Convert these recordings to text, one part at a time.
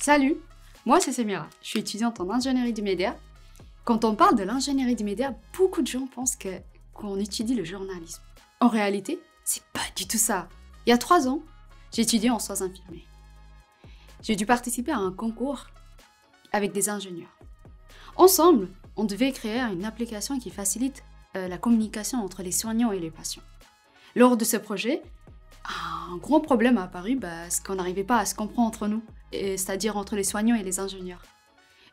Salut, moi c'est Semira, je suis étudiante en ingénierie du média. Quand on parle de l'ingénierie du média, beaucoup de gens pensent qu'on étudie le journalisme. En réalité, c'est pas du tout ça. Il y a 3 ans, j'ai étudié en soins infirmiers. J'ai dû participer à un concours avec des ingénieurs. Ensemble, on devait créer une application qui facilite la communication entre les soignants et les patients. Lors de ce projet, un grand problème a apparu, c'est qu'on n'arrivait pas à se comprendre entre nous, c'est-à-dire entre les soignants et les ingénieurs.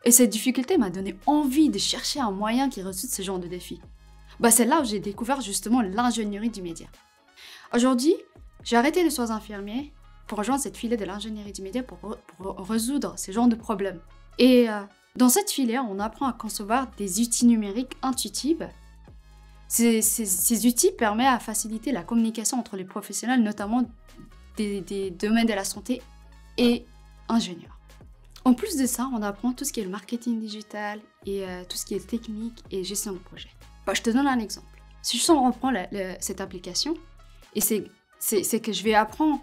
Et cette difficulté m'a donné envie de chercher un moyen qui résout ce genre de défi. C'est là où j'ai découvert justement l'ingénierie du média. Aujourd'hui, j'ai arrêté les soins infirmiers pour rejoindre cette filière de l'ingénierie du média pour résoudre ce genre de problèmes. Et dans cette filière, on apprend à concevoir des outils numériques intuitifs. Ces outils permettent à faciliter la communication entre les professionnels, notamment des domaines de la santé et ingénieurs. En plus de ça, on apprend tout ce qui est le marketing digital et tout ce qui est technique et gestion de projet. Je te donne un exemple. Si je reprends cette application, et c'est que je vais apprendre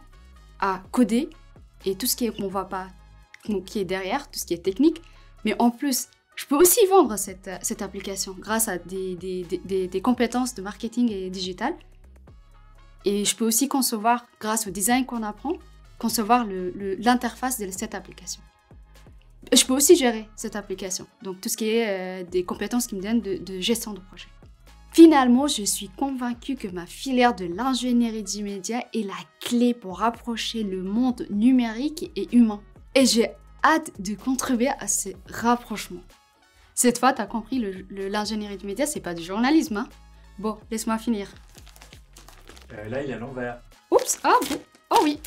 à coder et tout ce qui est qu'on voit pas, qui est derrière, tout ce qui est technique, mais en plus, je peux aussi vendre cette application grâce à des compétences de marketing et digital. Et je peux aussi concevoir, grâce au design qu'on apprend, concevoir l'interface de cette application. Je peux aussi gérer cette application, donc tout ce qui est des compétences qui me donnent de gestion de projet. Finalement, je suis convaincue que ma filière de l'ingénierie du média est la clé pour rapprocher le monde numérique et humain. Et j'ai hâte de contribuer à ce rapprochement. Cette fois, tu as compris, l'ingénierie du média, c'est pas du journalisme, hein? Bon, laisse-moi finir. Là, il est à l'envers. Oups, ah bon, oh oui.